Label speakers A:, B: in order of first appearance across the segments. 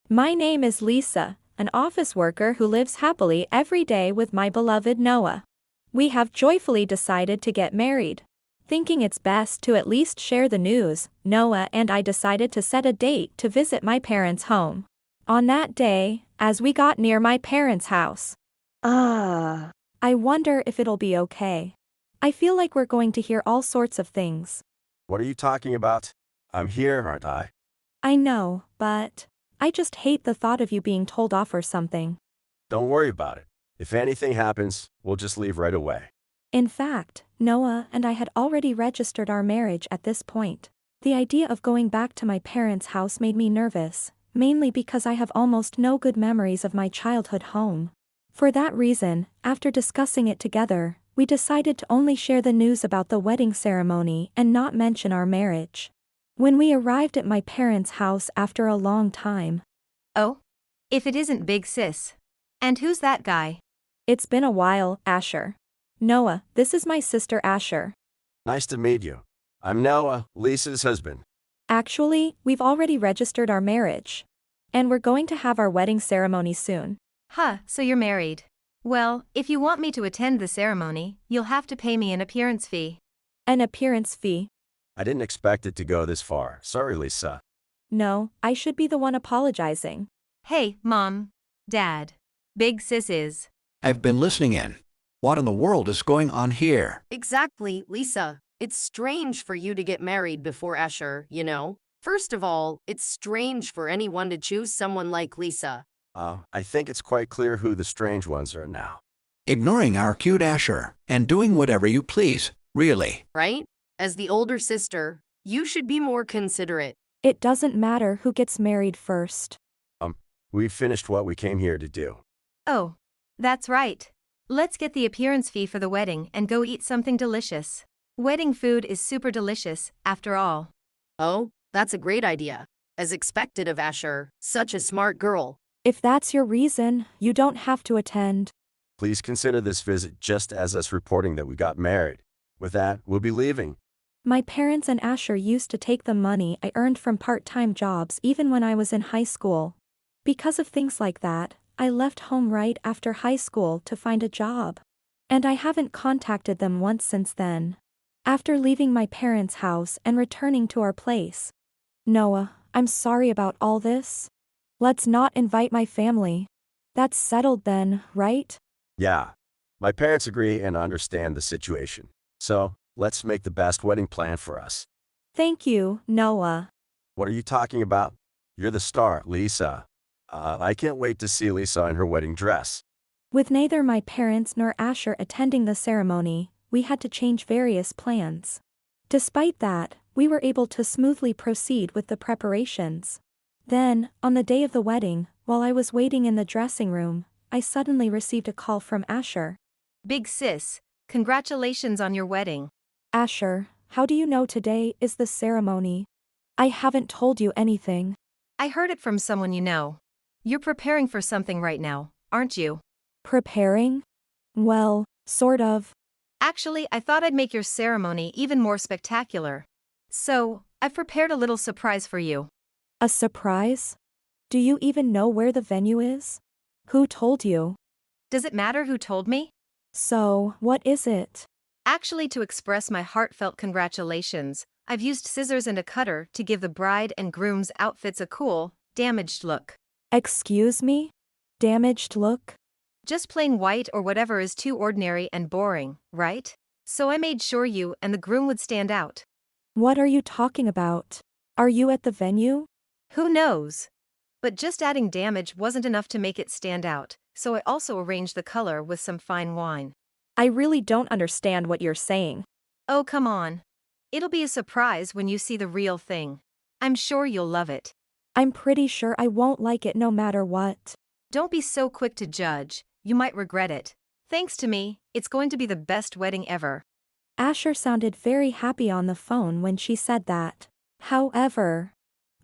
A: My name is Lisa, an office worker who lives happily every day with my beloved Noah. We have joyfully decided to get married. Thinking it's best to at least share the news, Noah and I decided to set a date to visit my parents' home. On that day, as we got near my parents' house, I wonder if it'll be okay. I feel like we're going to hear all sorts of things.
B: What are you talking about? I'm here, aren't I?
A: I know, but I just hate the thought of you being told off or something.
B: Don't worry about it. If anything happens, we'll just leave right away.
A: In fact, Noah and I had already registered our marriage at this point. The idea of going back to my parents' house made me nervous, mainly because I have almost no good memories of my childhood home. For that reason, after discussing it together, we decided to only share the news about the wedding ceremony and not mention our marriage. When we arrived at my parents' house after a long time.
C: Oh? If it isn't Big Sis. And who's that guy?
A: It's been a while, Asher. Noah, this is my sister Asher.
B: Nice to meet you. I'm Noah, Lisa's husband.
A: Actually, we've already registered our marriage. And we're going to have our wedding ceremony soon.
C: Huh, so you're married. Well, if you want me to attend the ceremony, you'll have to pay me an appearance fee.
A: An appearance fee?
B: I didn't expect it to go this far. Sorry, Lisa.
A: No, I should be the one apologizing.
C: Hey, Mom. Dad. Big Sis is.
D: I've been listening in. What in the world is going on here?
E: Exactly, Lisa. It's strange for you to get married before Asher, you know? First of all, it's strange for anyone to choose someone like Lisa.
B: I think it's quite clear who the strange ones are now.
D: Ignoring our cute Asher and doing whatever you please, really.
E: Right? As the older sister, you should be more considerate.
A: It doesn't matter who gets married first.
B: We've finished what we came here to do.
C: Oh, that's right. Let's get the appearance fee for the wedding and go eat something delicious. Wedding food is super delicious, after all.
E: Oh, that's a great idea. As expected of Asher, such a smart girl.
A: If that's your reason, you don't have to attend.
B: Please consider this visit just as us reporting that we got married. With that, we'll be leaving.
A: My parents and Asher used to take the money I earned from part-time jobs even when I was in high school. Because of things like that, I left home right after high school to find a job. And I haven't contacted them once since then. After leaving my parents' house and returning to our place. Noah, I'm sorry about all this. Let's not invite my family. That's settled then, right?
B: Yeah. My parents agree and understand the situation. So, let's make the best wedding plan for us.
A: Thank you, Noah.
B: What are you talking about? You're the star, Lisa. I can't wait to see Lisa in her wedding dress.
A: With neither my parents nor Asher attending the ceremony, we had to change various plans. Despite that, we were able to smoothly proceed with the preparations. Then, on the day of the wedding, while I was waiting in the dressing room, I suddenly received a call from Asher.
C: Big Sis, congratulations on your wedding.
A: Asher, how do you know today is the ceremony? I haven't told you anything.
C: I heard it from someone you know. You're preparing for something right now, aren't you?
A: Preparing? Well, sort of.
C: Actually, I thought I'd make your ceremony even more spectacular. So, I've prepared a little surprise for you.
A: A surprise? Do you even know where the venue is? Who told you?
C: Does it matter who told me?
A: So, what is it?
C: Actually, to express my heartfelt congratulations, I've used scissors and a cutter to give the bride and groom's outfits a cool, damaged look.
A: Excuse me? Damaged look?
C: Just plain white or whatever is too ordinary and boring, right? So I made sure you and the groom would stand out.
A: What are you talking about? Are you at the venue?
C: Who knows? But just adding damage wasn't enough to make it stand out, so I also arranged the color with some fine wine.
A: I really don't understand what you're saying.
C: Oh, come on. It'll be a surprise when you see the real thing. I'm sure you'll love it.
A: I'm pretty sure I won't like it no matter what.
C: Don't be so quick to judge, you might regret it. Thanks to me, it's going to be the best wedding ever.
A: Asher sounded very happy on the phone when she said that. However,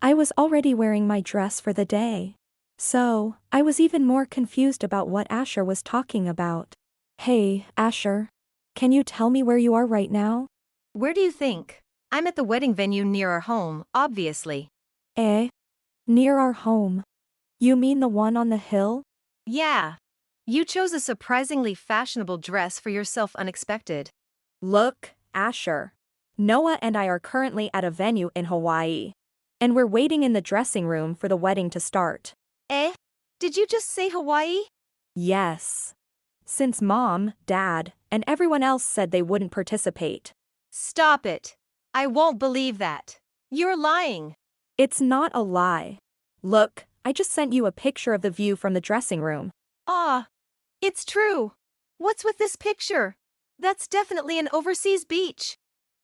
A: I was already wearing my dress for the day. So, I was even more confused about what Asher was talking about. Hey, Asher. Can you tell me where you are right now?
C: Where do you think? I'm at the wedding venue near our home, obviously.
A: Near our home. You mean the one on the hill?
C: Yeah. You chose a surprisingly fashionable dress for yourself unexpected.
A: Look, Asher. Noah and I are currently at a venue in Hawaii. And we're waiting in the dressing room for the wedding to start.
C: Eh? Did you just say Hawaii?
A: Yes. Since Mom, Dad, and everyone else said they wouldn't participate.
C: Stop it. I won't believe that. You're lying.
A: It's not a lie. Look, I just sent you a picture of the view from the dressing room.
C: Ah, it's true. What's with this picture? That's definitely an overseas beach.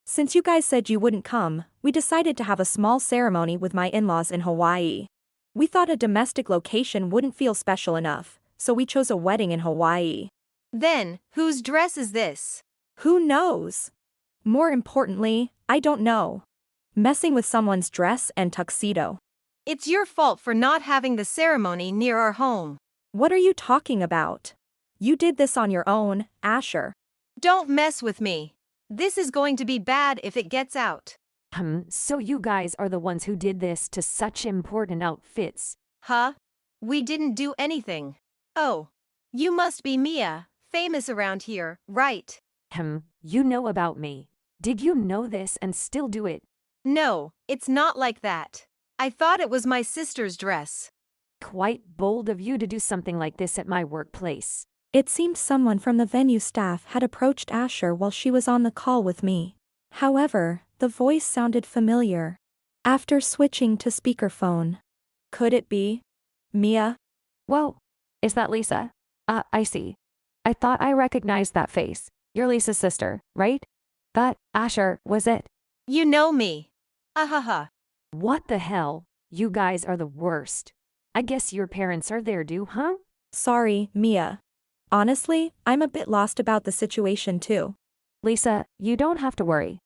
A: Since you guys said you wouldn't come, we decided to have a small ceremony with my in-laws in Hawaii. We thought a domestic location wouldn't feel special enough, so we chose a wedding in Hawaii.
C: Then, whose dress is this?
A: Who knows? More importantly, I don't know. Messing with someone's dress and tuxedo.
C: It's your fault for not having the ceremony near our home.
A: What are you talking about? You did this on your own, Asher.
C: Don't mess with me. This is going to be bad if it gets out.
F: So you guys are the ones who did this to such important outfits.
C: Huh? We didn't do anything. Oh. You must be Mia, famous around here, right?
F: You know about me. Did you know this and still do it?
C: No, it's not like that. I thought it was my sister's dress.
F: Quite bold of you to do something like this at my workplace.
A: It seemed someone from the venue staff had approached Asher while she was on the call with me. However, the voice sounded familiar. After switching to speakerphone. Could it be Mia?
F: Whoa, is that Lisa? I see. I thought I recognized that face. You're Lisa's sister, right? That, Asher, was it.
C: You know me. Ahaha.
F: What the hell? You guys are the worst. I guess your parents are there, huh?
A: Sorry, Mia. Honestly, I'm a bit lost about the situation too.
F: Lisa, you don't have to worry.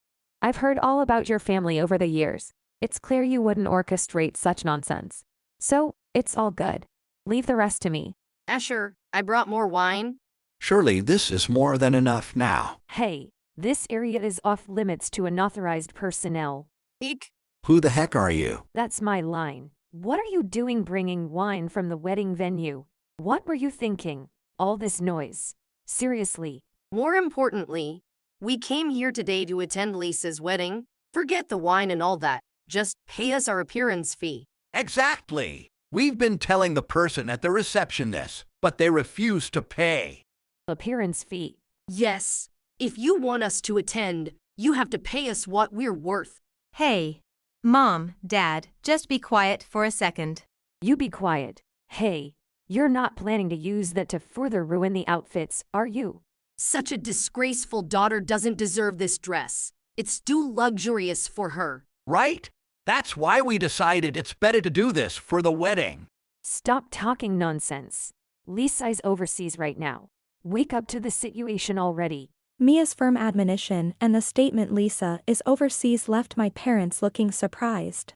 F: I've heard all about your family over the years. It's clear you wouldn't orchestrate such nonsense. So, it's all good. Leave the rest to me.
E: Asher, I brought more wine.
D: Surely this is more than enough now.
F: Hey, this area is off limits to unauthorized personnel.
E: Eek.
D: Who the heck are you?
F: That's my line. What are you doing bringing wine from the wedding venue? What were you thinking? All this noise. Seriously.
E: More importantly, we came here today to attend Lisa's wedding. Forget the wine and all that. Just pay us our appearance fee.
D: Exactly. We've been telling the person at the reception this, but they refuse to pay.
F: Appearance fee.
E: Yes. If you want us to attend, you have to pay us what we're worth.
C: Hey. Mom, Dad, just be quiet for a second.
F: You be quiet. Hey, you're not planning to use that to further ruin the outfits, are you?
E: Such a disgraceful daughter doesn't deserve this dress. It's too luxurious for her.
D: Right? That's why we decided it's better to do this for the wedding.
F: Stop talking nonsense. Lisa's overseas right now. Wake up to the situation already.
A: Mia's firm admonition and the statement Lisa is overseas left my parents looking surprised.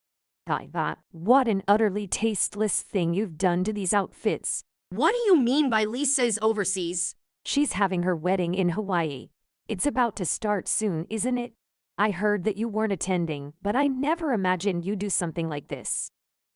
F: What an utterly tasteless thing you've done to these outfits.
E: What do you mean by Lisa's overseas?
F: She's having her wedding in Hawaii. It's about to start soon, isn't it? I heard that you weren't attending, but I never imagined you'd do something like this.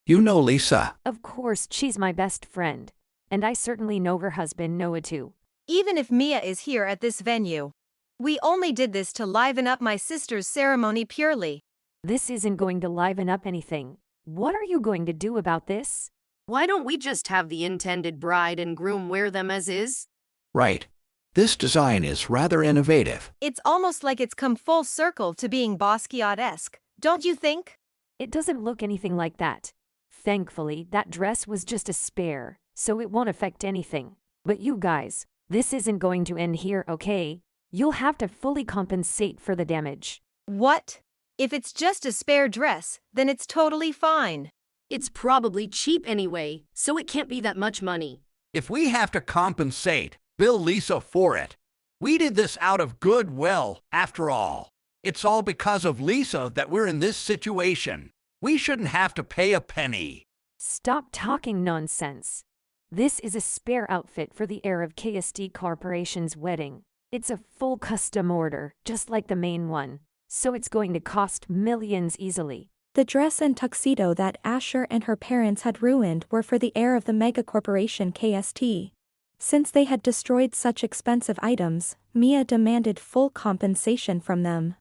D: You know Lisa.
F: Of course, she's my best friend. And I certainly know her husband, Noah, too.
C: Even if Mia is here at this venue. We only did this to liven up my sister's ceremony purely.
F: This isn't going to liven up anything. What are you going to do about this?
E: Why don't we just have the intended bride and groom wear them as is?
D: Right. This design is rather innovative.
C: It's almost like it's come full circle to being Basquiat-esque, don't you think?
F: It doesn't look anything like that. Thankfully, that dress was just a spare, so it won't affect anything. But you guys, this isn't going to end here, okay? You'll have to fully compensate for the damage.
C: What? If it's just a spare dress, then it's totally fine.
E: It's probably cheap anyway, so it can't be that much money.
D: If we have to compensate, bill Lisa for it. We did this out of goodwill, after all. It's all because of Lisa that we're in this situation. We shouldn't have to pay a penny.
F: Stop talking nonsense. This is a spare outfit for the heir of KSD Corporation's wedding. It's a full custom order, just like the main one, so it's going to cost millions easily.
A: The dress and tuxedo that Asher and her parents had ruined were for the heir of the megacorporation KST. Since they had destroyed such expensive items, Mia demanded full compensation from them.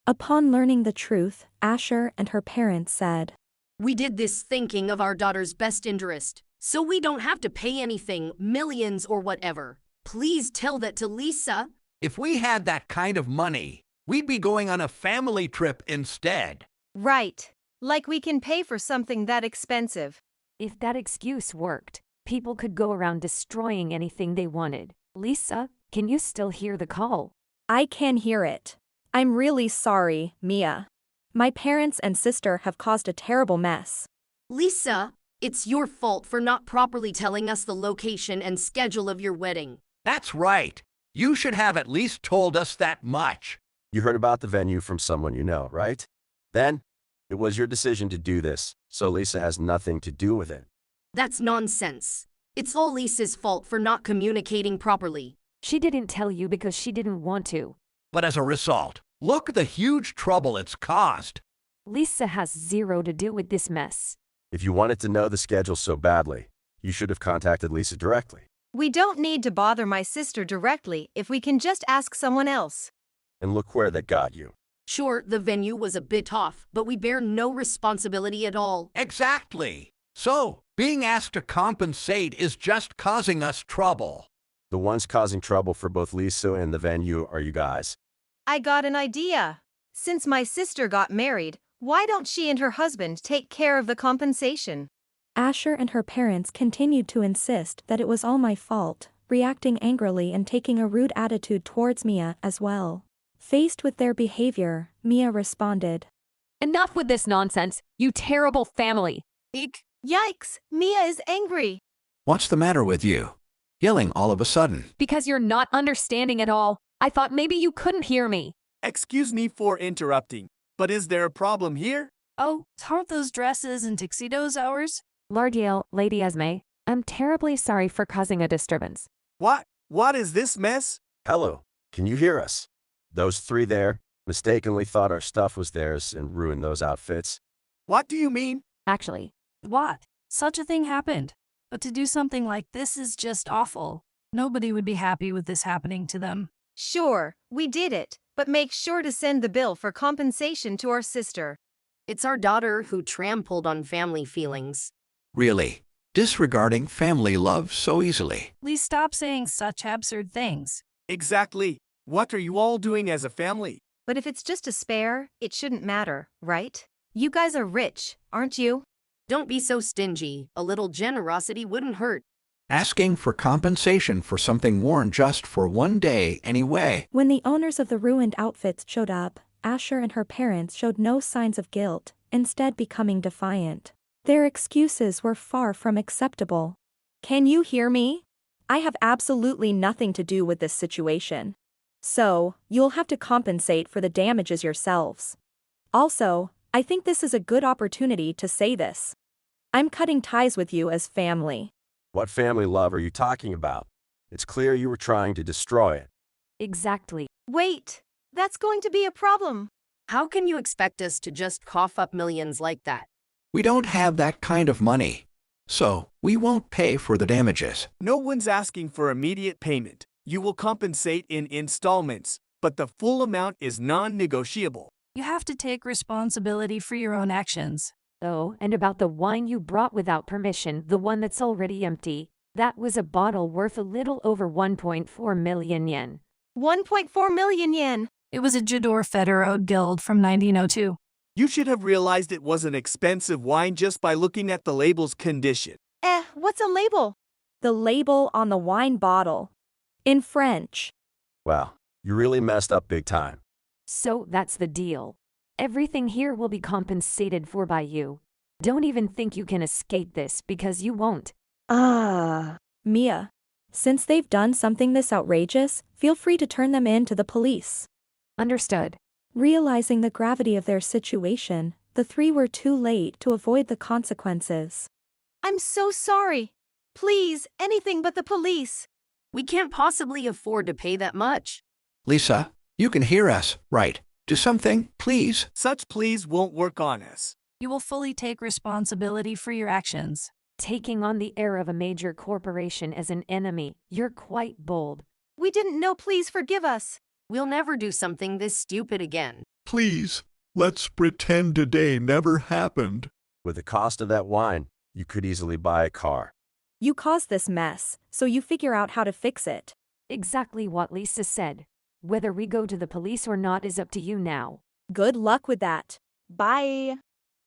A: Upon learning the truth, Asher and her parents said,
E: We did this thinking of our daughter's best interest, so we don't have to pay anything, millions or whatever. Please tell that to Lisa.
D: If we had that kind of money, we'd be going on a family trip instead.
C: Right. Like we can pay for something that expensive.
F: If that excuse worked, people could go around destroying anything they wanted. Lisa, can you still hear the call?
A: I can hear it. I'm really sorry, Mia. My parents and sister have caused a terrible mess.
E: Lisa, it's your fault for not properly telling us the location and schedule of your wedding.
D: That's right. You should have at least told us that much.
B: You heard about the venue from someone you know, right? Then, it was your decision to do this, so Lisa has nothing to do with it.
E: That's nonsense. It's all Lisa's fault for not communicating properly.
F: She didn't tell you because she didn't want to.
D: But as a result, look at the huge trouble it's caused.
F: Lisa has zero to do with this mess.
B: If you wanted to know the schedule so badly, you should have contacted Lisa directly.
C: We don't need to bother my sister directly if we can just ask someone else.
B: And look where that got you.
E: Sure, the venue was a bit off, but we bear no responsibility at all.
D: Exactly. So, being asked to compensate is just causing us trouble.
B: The ones causing trouble for both Lisa and the venue are you guys.
C: I got an idea. Since my sister got married, why don't she and her husband take care of the compensation?
A: Asher and her parents continued to insist that it was all my fault, reacting angrily and taking a rude attitude towards Mia as well. Faced with their behavior, Mia responded,
F: Enough with this nonsense, you terrible family.
E: Eek.
C: Yikes, Mia is angry.
D: What's the matter with you? Yelling all of a sudden.
F: Because you're not understanding at all. I thought maybe you couldn't hear me.
G: Excuse me for interrupting, but is there a problem here?
H: Oh, aren't those dresses and tuxedos ours?
F: Lord Yale, Lady Esme, I'm terribly sorry for causing a disturbance.
G: What is this mess?
B: Hello, can you hear us? Those three there mistakenly thought our stuff was theirs and ruined those outfits.
G: What do you mean?
F: Actually,
H: What? Such a thing happened. But to do something like this is just awful. Nobody would be happy with this happening to them.
C: Sure, we did it, but make sure to send the bill for compensation to our sister.
E: It's our daughter who trampled on family feelings.
D: Really? Disregarding family love so easily.
H: Please stop saying such absurd things.
G: Exactly. What are you all doing as a family?
C: But if it's just a spare, it shouldn't matter, right? You guys are rich, aren't you?
E: Don't be so stingy. A little generosity wouldn't hurt.
D: Asking for compensation for something worn just for one day anyway.
A: When the owners of the ruined outfits showed up, Asher and her parents showed no signs of guilt, instead becoming defiant. Their excuses were far from acceptable. Can you hear me? I have absolutely nothing to do with this situation. So, you'll have to compensate for the damages yourselves. Also, I think this is a good opportunity to say this. I'm cutting ties with you as family.
B: What family love are you talking about? It's clear you were trying to destroy it.
F: exactly.
C: Wait, that's going to be a problem.
E: How can you expect us to just cough up millions like that?
D: We don't have that kind of money. So, we won't pay for the damages.
G: No one's asking for immediate payment. You will compensate in installments, but the full amount is non-negotiable.
H: You have to take responsibility for your own actions.
F: Oh, and about the wine you brought without permission, the one that's already empty, that was a bottle worth a little over 1.4 million yen.
C: 1.4 million yen.
H: It was a Jador Federode Guild from 1902.
G: You should have realized it was an expensive wine just by looking at the label's condition.
C: What's a label?
A: The label on the wine bottle. In French.
B: Wow, you really messed up big time.
F: So that's the deal. Everything here will be compensated for by you. Don't even think you can escape this because you won't.
A: Mia. Since they've done something this outrageous, feel free to turn them in to the police.
F: Understood.
A: Realizing the gravity of their situation, the three were too late to avoid the consequences.
C: I'm so sorry. Please, anything but the police.
E: We can't possibly afford to pay that much.
D: Lisa, you can hear us, right? Do something, please.
G: Such pleas won't work on us.
H: You will fully take responsibility for your actions.
F: Taking on the heir of a major corporation as an enemy, you're quite bold.
C: We didn't know, please forgive us.
E: We'll never do something this stupid again.
I: Please, let's pretend today never happened.
B: With the cost of that wine, you could easily buy a car.
A: You caused this mess, so you figure out how to fix it.
F: Exactly what Lisa said. Whether we go to the police or not is up to you now.
A: Good luck with that.
J: Bye.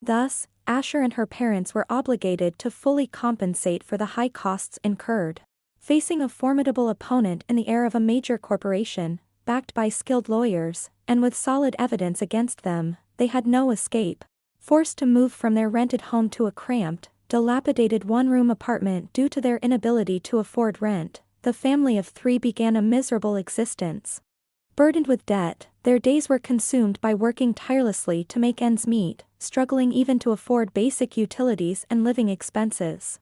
A: Thus, Asher and her parents were obligated to fully compensate for the high costs incurred. Facing a formidable opponent in the heir of a major corporation, backed by skilled lawyers, and with solid evidence against them, they had no escape. Forced to move from their rented home to a cramped, dilapidated one-room apartment due to their inability to afford rent, the family of 3 began a miserable existence. Burdened with debt, their days were consumed by working tirelessly to make ends meet, struggling even to afford basic utilities and living expenses.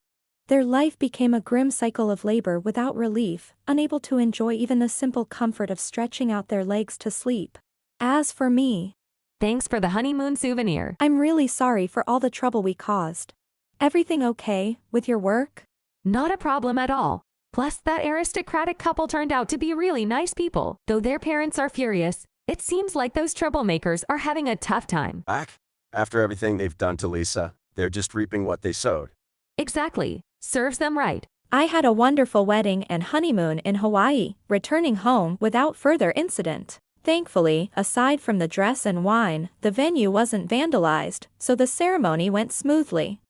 A: Their life became a grim cycle of labor without relief, unable to enjoy even the simple comfort of stretching out their legs to sleep. As for me,
F: Thanks for the honeymoon souvenir.
A: I'm really sorry for all the trouble we caused. Everything okay with your work?
F: Not a problem at all. Plus, that aristocratic couple turned out to be really nice people. Though their parents are furious, it seems like those troublemakers are having a tough time.
B: Back? After everything they've done to Lisa, they're just reaping what they sowed.
F: Exactly. Serves them right.
A: I had a wonderful wedding and honeymoon in Hawaii, returning home without further incident. Thankfully, aside from the dress and wine, the venue wasn't vandalized, so the ceremony went smoothly.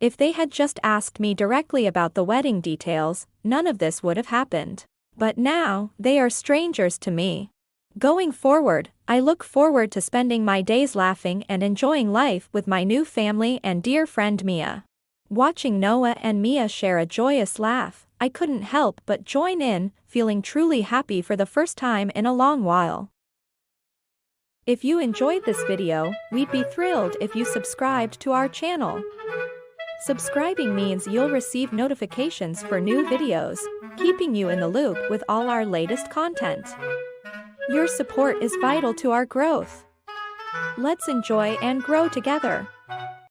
A: If they had just asked me directly about the wedding details, none of this would have happened. But now, they are strangers to me. Going forward, I look forward to spending my days laughing and enjoying life with my new family and dear friend Mia. Watching Noah and Mia share a joyous laugh, I couldn't help but join in, feeling truly happy for the first time in a long while. If you enjoyed this video, we'd be thrilled if you subscribed to our channel. Subscribing means you'll receive notifications for new videos, keeping you in the loop with all our latest content. Your support is vital to our growth. Let's enjoy and grow together.